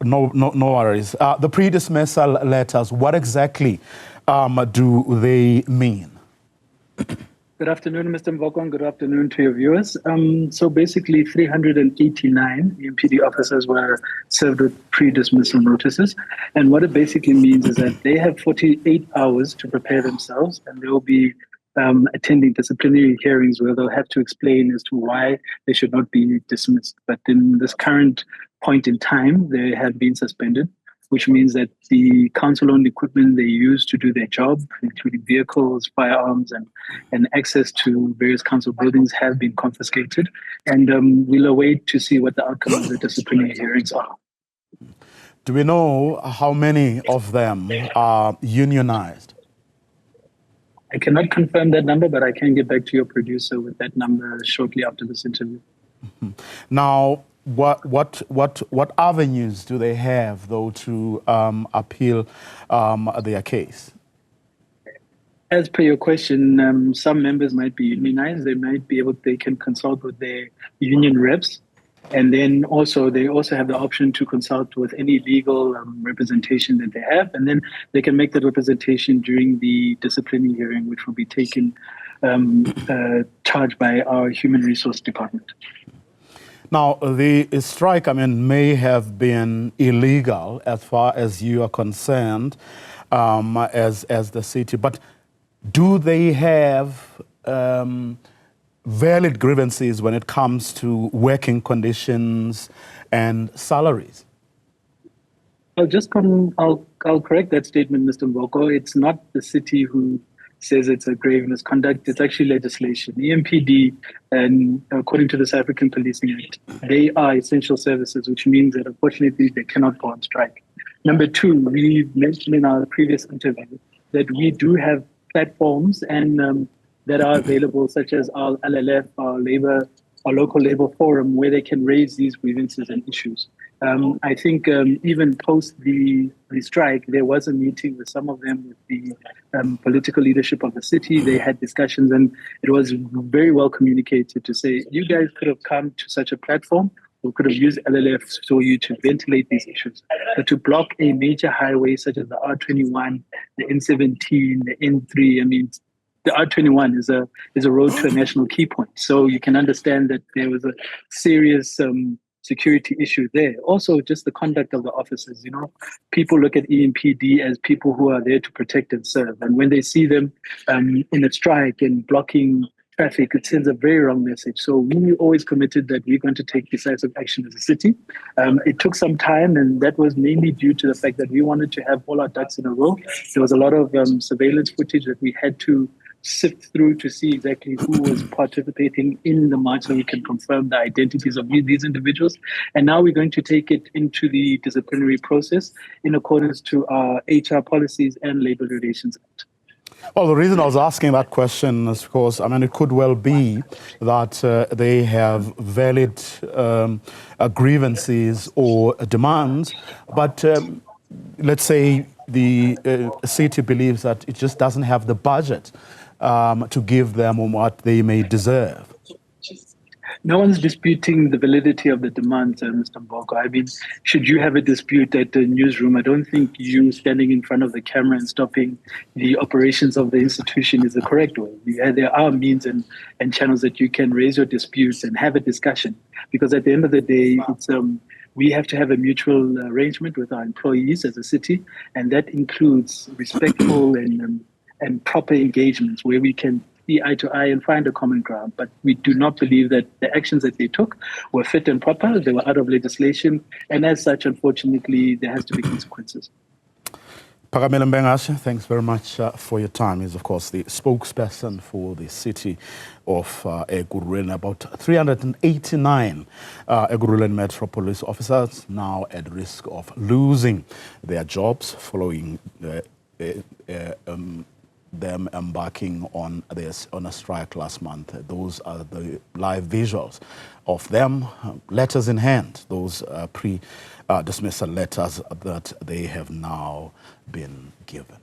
No worries. The pre-dismissal letters, what exactly do they mean? Good afternoon, Mr. Mboko, and good afternoon to your viewers. So basically, 389 EMPD officers were served with pre-dismissal notices. And what it basically means is that they have 48 hours to prepare themselves, and they will be attending disciplinary hearings where they'll have to explain as to why they should not be dismissed. But in this current point in time, they have been suspended, which means that the council-owned equipment they use to do their job, including vehicles, firearms, and access to various council buildings have been confiscated. And we'll await to see what the outcome of the disciplinary hearings are. Do we know how many of them are unionized? I cannot confirm that number, but I can get back to your producer with that number shortly after this interview. Mm-hmm. Now, what avenues do they have, though, to appeal their case? As per your question, some members might be unionized. They can consult with their union reps. And then they also have the option to consult with any legal representation that they have. And then they can make that representation during the disciplinary hearing, which will be taken charge by our human resource department. Now, the strike, may have been illegal as far as you are concerned as the city, but do they have valid grievances when it comes to working conditions and salaries? I'll correct that statement, Mr. Mboko. It's not the city who says it's a grave misconduct. It's actually legislation. The EMPD, and according to the South African Policing Act, they are essential services, which means that unfortunately they cannot go on strike. Number two, we mentioned in our previous interview that we do have platforms and that are available, such as our LLF, our local labor forum, where they can raise these grievances and issues. I think even post the strike, there was a meeting with some of them with the political leadership of the city. They had discussions, and it was very well communicated to say, you guys could have come to such a platform. We could have used LLF for you to ventilate these issues. But to block a major highway such as the R21, the N17, the N3, the R21 is a road to a national key point. So you can understand that there was a serious security issue there. Also, just the conduct of the officers. People look at EMPD as people who are there to protect and serve. And when they see them in a strike and blocking traffic, it sends a very wrong message. So we always committed that we're going to take decisive action as a city. It took some time, and that was mainly due to the fact that we wanted to have all our ducks in a row. There was a lot of surveillance footage that we had to sift through to see exactly who was participating in the march, so we can confirm the identities of these individuals. And now we're going to take it into the disciplinary process in accordance to our HR policies and Labor Relations Act. Well, the reason I was asking that question is because, it could well be that they have valid grievances or demands, but let's say the city believes that it just doesn't have the budget to give them what they may deserve. No one's disputing the validity of the demands, Mr. Mboko. Should you have a dispute at the newsroom, I don't think you standing in front of the camera and stopping the operations of the institution is the correct way. There are means and channels that you can raise your disputes and have a discussion. Because at the end of the day, we have to have a mutual arrangement with our employees as a city, and that includes respectful and proper engagements where we can see eye to eye and find a common ground. But we do not believe that the actions that they took were fit and proper. They were out of legislation. And as such, unfortunately, there has to be consequences. Phakamile Mbengashe, thanks very much for your time. He's, of course, the spokesperson for the city of Ekurhuleni. About 389 Ekurhuleni Metro Police officers now at risk of losing their jobs following them embarking on a strike last month. Those are the live visuals of them, letters in hand, those pre-dismissal letters that they have now been given.